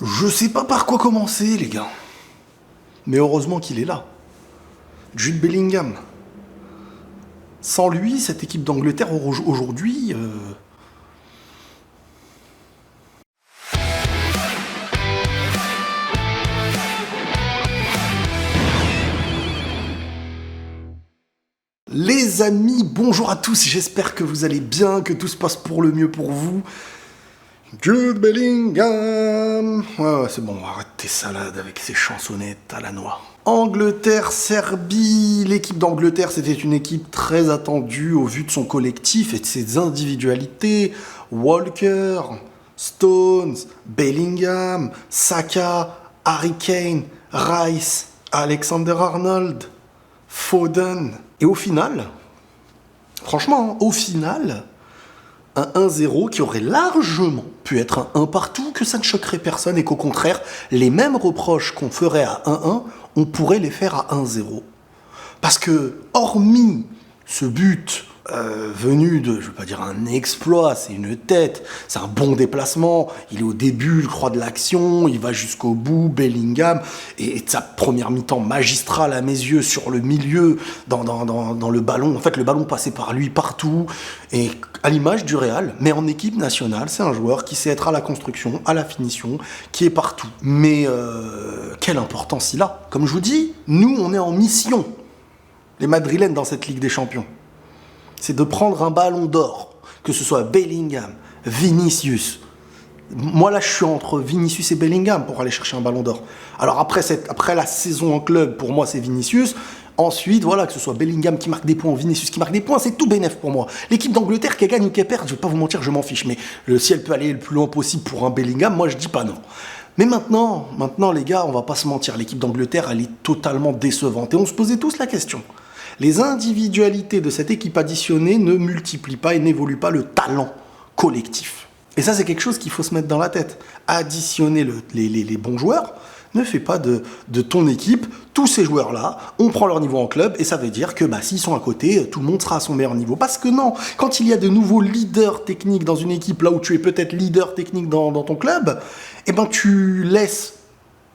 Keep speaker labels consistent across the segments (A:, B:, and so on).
A: Je sais pas par quoi commencer, les gars. Mais heureusement qu'il est là. Jude Bellingham. Sans lui, cette équipe d'Angleterre aujourd'hui. Les amis, bonjour à tous, j'espère que vous allez bien, que tout se passe pour le mieux pour vous. Jude Bellingham. Ouais, c'est bon, arrête tes salades avec ces chansonnettes à la noix. Angleterre, Serbie. L'équipe d'Angleterre, c'était une équipe très attendue au vu de son collectif et de ses individualités. Walker, Stones, Bellingham, Saka, Harry Kane, Rice, Alexander-Arnold, Foden. Et au final, franchement, au final, un 1-0 qui aurait largement pu être un 1 partout, que ça ne choquerait personne et qu'au contraire, les mêmes reproches qu'on ferait à 1-1, on pourrait les faire à 1-0. Parce que, hormis ce but venu de, je ne veux pas dire un exploit, c'est une tête, c'est un bon déplacement, il est au début, je crois, de l'action, il va jusqu'au bout, Bellingham, et de sa première mi-temps magistrale à mes yeux sur le milieu, dans le ballon, en fait le ballon passait par lui partout, et à l'image du Real, mais en équipe nationale, c'est un joueur qui sait être à la construction, à la finition, qui est partout. Mais quelle importance il a. Comme je vous dis, nous on est en mission, les Madrilènes dans cette Ligue des Champions. C'est de prendre un ballon d'or, que ce soit Bellingham, Vinicius. Moi là je suis entre Vinicius et Bellingham pour aller chercher un ballon d'or. Alors après la saison en club, pour moi c'est Vinicius. Ensuite, voilà, que ce soit Bellingham qui marque des points, Vinicius qui marque des points, c'est tout bénef pour moi. L'équipe d'Angleterre qui gagne ou qui perd, je vais pas vous mentir, je m'en fiche. Mais si elle peut aller le plus loin possible pour un Bellingham, moi je dis pas non. Mais maintenant les gars, on va pas se mentir, l'équipe d'Angleterre elle est totalement décevante. Et on se posait tous la question. Les individualités de cette équipe additionnée ne multiplient pas et n'évoluent pas le talent collectif. Et ça, c'est quelque chose qu'il faut se mettre dans la tête. Additionner les bons joueurs ne fait pas de ton équipe tous ces joueurs-là. On prend leur niveau en club et ça veut dire que s'ils sont à côté, tout le monde sera à son meilleur niveau. Parce que non, quand il y a de nouveaux leaders techniques dans une équipe, là où tu es peut-être leader technique dans ton club, tu laisses...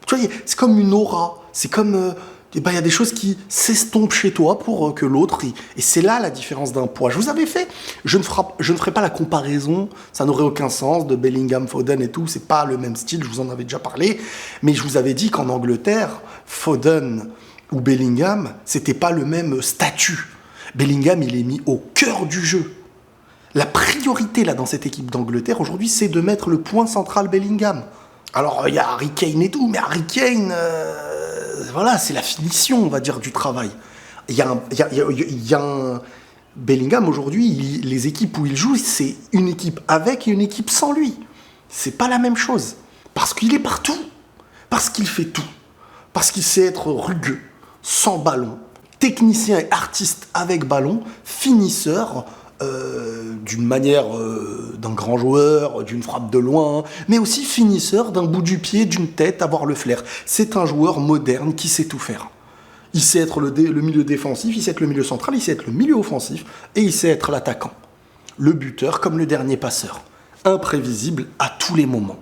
A: Tu vois, c'est comme une aura. C'est comme... il y a des choses qui s'estompent chez toi pour que l'autre... Et c'est là la différence d'un poids. Je vous avais fait... Je ne ferai pas la comparaison, ça n'aurait aucun sens, de Bellingham, Foden et tout, c'est pas le même style, je vous en avais déjà parlé, mais je vous avais dit qu'en Angleterre, Foden ou Bellingham, c'était pas le même statut. Bellingham, il est mis au cœur du jeu. La priorité, là, dans cette équipe d'Angleterre, aujourd'hui, c'est de mettre le point central Bellingham. Alors, il y a Harry Kane et tout, mais Harry Kane... voilà, c'est la finition, on va dire, du travail. Il y a un Bellingham, aujourd'hui, les équipes où il joue, c'est une équipe avec et une équipe sans lui. C'est pas la même chose. Parce qu'il est partout. Parce qu'il fait tout. Parce qu'il sait être rugueux, sans ballon, technicien et artiste avec ballon, finisseur, d'une manière d'un grand joueur, d'une frappe de loin, mais aussi finisseur d'un bout du pied, d'une tête, avoir le flair. C'est un joueur moderne qui sait tout faire. Il sait être le milieu défensif, il sait être le milieu central, il sait être le milieu offensif, et il sait être l'attaquant. Le buteur comme le dernier passeur. Imprévisible à tous les moments.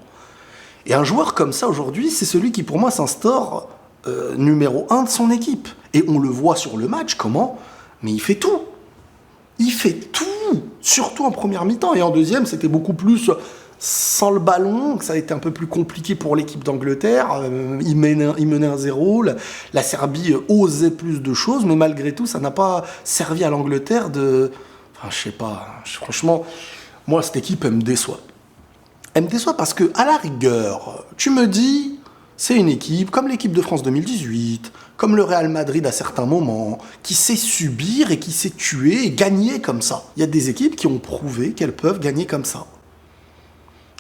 A: Et un joueur comme ça aujourd'hui, c'est celui qui pour moi s'instaure numéro 1 de son équipe. Et on le voit sur le match, comment? Mais il fait tout. Il fait tout, surtout en première mi-temps. Et en deuxième, c'était beaucoup plus sans le ballon, que ça a été un peu plus compliqué pour l'équipe d'Angleterre. Il menait 1-0. La Serbie osait plus de choses, mais malgré tout, ça n'a pas servi à l'Angleterre de... Enfin, je sais pas. Franchement, moi, cette équipe, elle me déçoit. Elle me déçoit parce que, à la rigueur, tu me dis... C'est une équipe, comme l'équipe de France 2018, comme le Real Madrid à certains moments, qui sait subir et qui sait tuer et gagner comme ça. Il y a des équipes qui ont prouvé qu'elles peuvent gagner comme ça.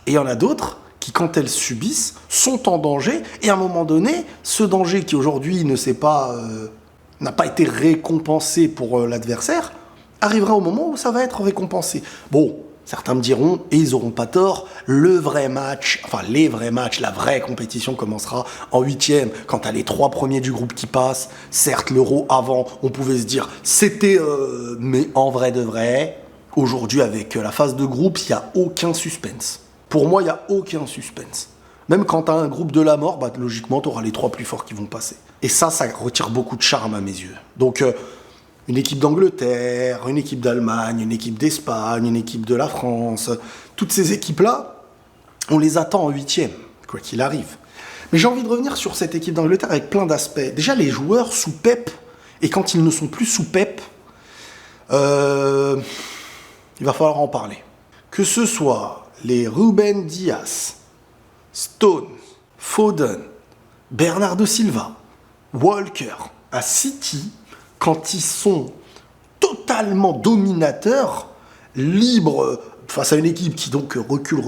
A: Et il y en a d'autres qui, quand elles subissent, sont en danger. Et à un moment donné, ce danger qui aujourd'hui n'a pas été récompensé pour l'adversaire, arrivera au moment où ça va être récompensé. Bon, certains me diront, et ils n'auront pas tort, les vrais matchs, la vraie compétition commencera en 8e, quand t'as les 3 premiers du groupe qui passent. Certes, l'Euro avant, on pouvait se dire, c'était... mais en vrai de vrai, aujourd'hui, avec la phase de groupe, il n'y a aucun suspense. Pour moi, il n'y a aucun suspense. Même quand t'as un groupe de la mort, bah, logiquement, t'auras les 3 plus forts qui vont passer. Et ça retire beaucoup de charme à mes yeux. Donc, une équipe d'Angleterre, une équipe d'Allemagne, une équipe d'Espagne, une équipe de la France, toutes ces équipes-là, on les attend en 8e, quoi qu'il arrive. Mais j'ai envie de revenir sur cette équipe d'Angleterre avec plein d'aspects. Déjà, les joueurs sous Pep, et quand ils ne sont plus sous Pep, il va falloir en parler. Que ce soit les Ruben Dias, Stone, Foden, Bernardo Silva, Walker, à City, quand ils sont totalement dominateurs, libres face à une équipe qui donc recule,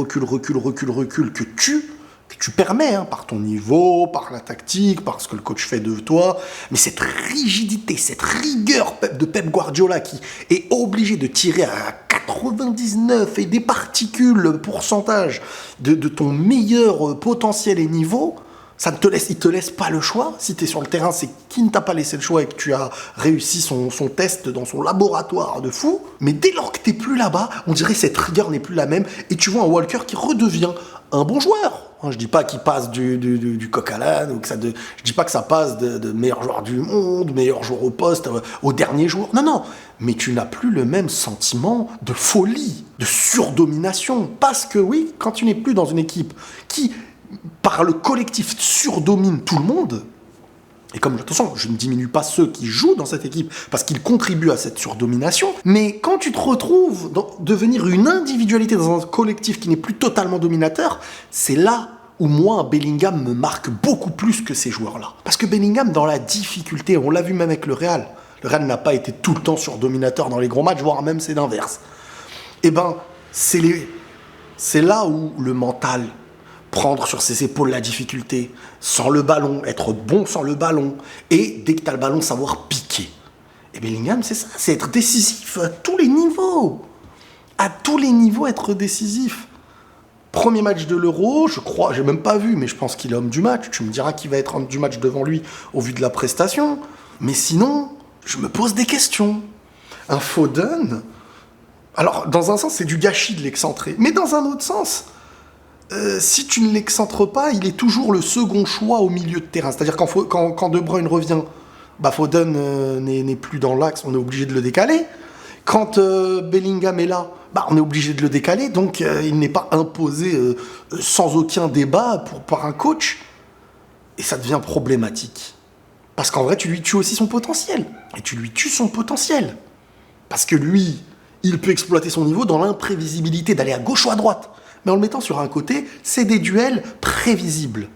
A: que tu permets, hein, par ton niveau, par la tactique, par ce que le coach fait de toi, mais cette rigidité, cette rigueur de Pep Guardiola qui est obligé de tirer à 99 et des particules pourcentage de ton meilleur potentiel et niveau, il te laisse pas le choix. Si tu es sur le terrain, c'est qui ne t'a pas laissé le choix et que tu as réussi son test dans son laboratoire de fou. Mais dès lors que tu n'es plus là-bas, on dirait que cette rigueur n'est plus la même et tu vois un Walker qui redevient un bon joueur. Je dis pas qu'il passe du coq à l'âne, ou que je dis pas que ça passe de meilleur joueur du monde, meilleur joueur au poste, au dernier jour. Non. Mais tu n'as plus le même sentiment de folie, de surdomination. Parce que oui, quand tu n'es plus dans une équipe qui, par le collectif, surdomine tout le monde, et comme, attention, je ne diminue pas ceux qui jouent dans cette équipe parce qu'ils contribuent à cette surdomination, mais quand tu te retrouves devenir une individualité dans un collectif qui n'est plus totalement dominateur, c'est là où moi, Bellingham me marque beaucoup plus que ces joueurs-là. Parce que Bellingham, dans la difficulté, on l'a vu même avec le Real n'a pas été tout le temps surdominateur dans les gros matchs, voire même c'est l'inverse. Eh ben, c'est là où le mental, prendre sur ses épaules la difficulté, sans le ballon, être bon sans le ballon, et dès que tu as le ballon, savoir piquer. Et Bellingham, c'est ça, c'est être décisif à tous les niveaux. À tous les niveaux, être décisif. Premier match de l'Euro, je crois, j'ai même pas vu, mais je pense qu'il est homme du match. Tu me diras qui va être homme du match devant lui au vu de la prestation. Mais sinon, je me pose des questions. Un Foden, alors dans un sens, c'est du gâchis de l'excentrer, mais dans un autre sens, si tu ne l'excentres pas, il est toujours le second choix au milieu de terrain. C'est-à-dire quand De Bruyne revient, bah Foden n'est plus dans l'axe, on est obligé de le décaler. Quand Bellingham est là, bah on est obligé de le décaler, donc il n'est pas imposé sans aucun débat par un coach. Et ça devient problématique. Parce qu'en vrai, tu lui tues aussi son potentiel. Et tu lui tues son potentiel. Parce que lui, il peut exploiter son niveau dans l'imprévisibilité d'aller à gauche ou à droite. Mais en le mettant sur un côté, c'est des duels prévisibles.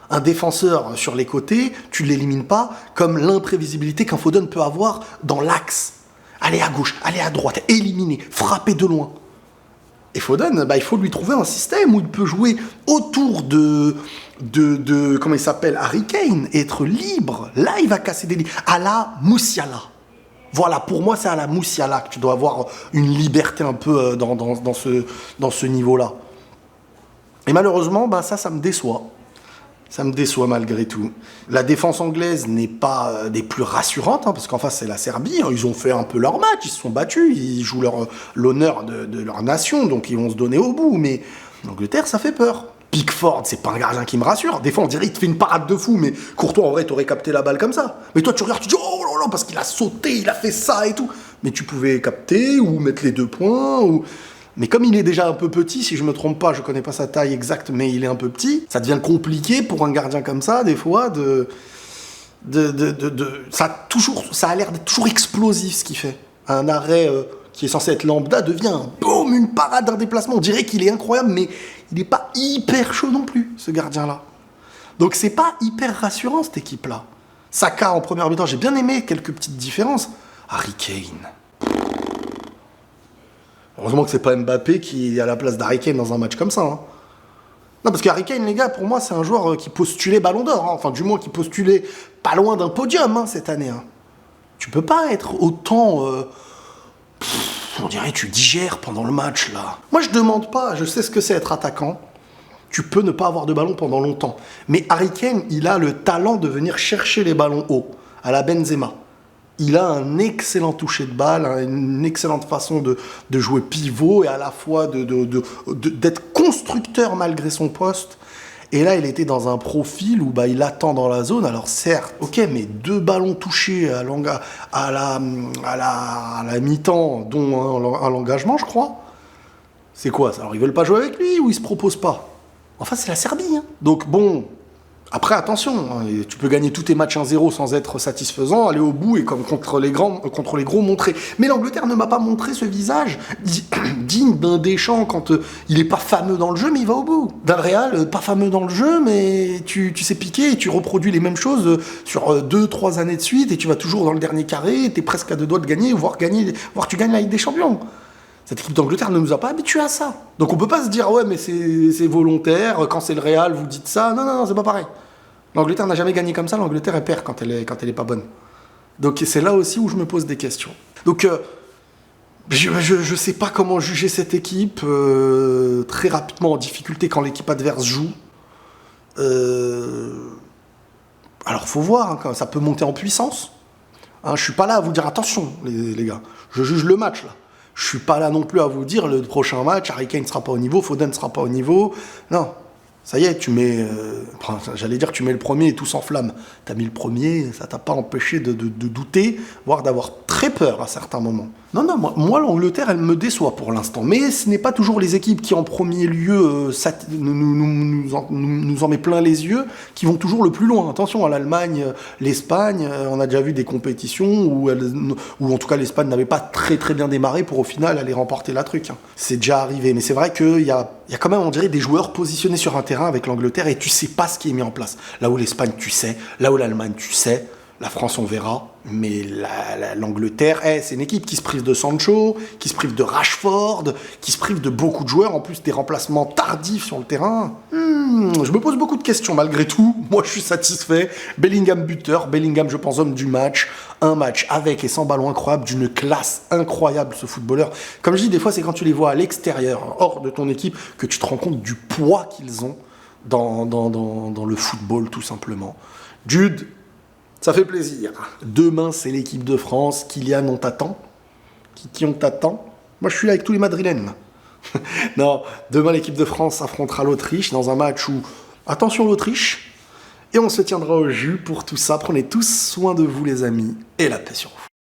A: Un défenseur sur les côtés, tu ne l'élimines pas comme l'imprévisibilité qu'un Foden peut avoir dans l'axe. Aller à gauche, aller à droite, éliminer, frapper de loin. Et Foden, bah, il faut lui trouver un système où il peut jouer autour de comment il s'appelle, Harry Kane, et être libre. Là, il va casser des lignes. À la Musiala. Voilà, pour moi, c'est à la Musiala que tu dois avoir une liberté un peu dans ce niveau-là. Et malheureusement, bah, ça me déçoit. Ça me déçoit malgré tout. La défense anglaise n'est pas des plus rassurantes, hein, parce qu'en face, c'est la Serbie. Ils ont fait un peu leur match, ils se sont battus, ils jouent l'honneur de leur nation, donc ils vont se donner au bout. Mais l'Angleterre, ça fait peur. Pickford, c'est pas un gardien qui me rassure. Des fois, on dirait qu'il te fait une parade de fou, mais Courtois, en vrai, t'aurais capté la balle comme ça. Mais toi, tu regardes, tu dis, oh là là, parce qu'il a sauté, il a fait ça et tout. Mais tu pouvais capter ou mettre les 2 points, ou... Mais comme il est déjà un peu petit, si je me trompe pas, je connais pas sa taille exacte, mais il est un peu petit, ça devient compliqué pour un gardien comme ça, des fois, ça a l'air d'être toujours explosif ce qu'il fait. Un arrêt qui est censé être lambda devient boum, une parade d'un déplacement. On dirait qu'il est incroyable, mais il n'est pas hyper chaud non plus, ce gardien-là. Donc c'est pas hyper rassurant, cette équipe-là. Saka, en première mi-temps, j'ai bien aimé quelques petites différences. Harry Kane. Heureusement que c'est pas Mbappé qui est à la place d'Harry Kane dans un match comme ça. Hein. Non, parce que Harry Kane, les gars, pour moi, c'est un joueur qui postulait Ballon d'Or. Hein. Enfin, du moins, qui postulait pas loin d'un podium hein, cette année. Hein. Tu peux pas être autant... on dirait tu digères pendant le match, là. Moi, je demande pas. Je sais ce que c'est être attaquant. Tu peux ne pas avoir de ballon pendant longtemps. Mais Harry Kane, il a le talent de venir chercher les ballons hauts, à la Benzema. Il a un excellent toucher de balle, une excellente façon de jouer pivot et à la fois d'être constructeur malgré son poste. Et là, il était dans un profil où bah, il attend dans la zone. Alors certes, ok, mais 2 ballons touchés à la mi-temps, dont un l'engagement, je crois. C'est quoi ça? Alors ils veulent pas jouer avec lui ou ils se proposent pas? Enfin, c'est la Serbie. Hein. Donc bon, après attention, hein, tu peux gagner tous tes matchs 1-0 sans être satisfaisant, aller au bout et comme contre les gros montrer. Mais l'Angleterre ne m'a pas montré ce visage digne d'un Deschamps quand il est pas fameux dans le jeu, mais il va au bout. D'un Real, pas fameux dans le jeu, mais tu sais piquer et tu reproduis les mêmes choses sur 2-3 années de suite et tu vas toujours dans le dernier carré, t'es presque à 2 doigts de gagner, voire tu gagnes la Ligue des Champions. Cette équipe d'Angleterre ne nous a pas habitués à ça. Donc on peut pas se dire, ouais, mais c'est volontaire, quand c'est le Real, vous dites ça. Non, non, non, c'est pas pareil. L'Angleterre n'a jamais gagné comme ça, l'Angleterre, elle perd quand elle est pas bonne. Donc c'est là aussi où je me pose des questions. Donc je sais pas comment juger cette équipe très rapidement en difficulté quand l'équipe adverse joue. Alors faut voir, hein, quand ça peut monter en puissance. Hein, je suis pas là à vous dire attention, les gars. Je juge le match là. Je suis pas là non plus à vous dire le prochain match, Harry Kane sera pas au niveau, Foden sera pas au niveau. Non, ça y est, tu mets... j'allais dire tu mets le premier et tout s'enflamme. T'as mis le premier, ça t'a pas empêché de douter, voire d'avoir très peur à certains moments. Non, non, moi l'Angleterre, elle me déçoit pour l'instant. Mais ce n'est pas toujours les équipes qui en premier lieu nous en met plein les yeux, qui vont toujours le plus loin. Attention, à l'Allemagne, l'Espagne, on a déjà vu des compétitions où en tout cas l'Espagne n'avait pas très très bien démarré pour au final aller remporter la truc. Hein. C'est déjà arrivé, mais c'est vrai qu'il y a quand même, on dirait, des joueurs positionnés sur un terrain avec l'Angleterre et tu sais pas ce qui est mis en place. Là où l'Espagne, tu sais. Là où l'Allemagne, tu sais. La France, on verra. Mais l'Angleterre, c'est une équipe qui se prive de Sancho, qui se prive de Rashford, qui se prive de beaucoup de joueurs, en plus des remplacements tardifs sur le terrain. Je me pose beaucoup de questions malgré tout. Moi, je suis satisfait. Bellingham buteur. Bellingham, je pense, homme du match. Un match avec et sans ballon incroyable, d'une classe incroyable, ce footballeur. Comme je dis, des fois, c'est quand tu les vois à l'extérieur, hors de ton équipe, que tu te rends compte du poids qu'ils ont dans le football, tout simplement. Jude, ça fait plaisir. Demain, c'est l'équipe de France. Kylian, on t'attend. Kiki, on t'attend. Moi, je suis là avec tous les Madrilènes. Non, demain, l'équipe de France affrontera l'Autriche dans un match où, attention l'Autriche, et on se tiendra au jus pour tout ça. Prenez tous soin de vous, les amis, et la paix sur vous.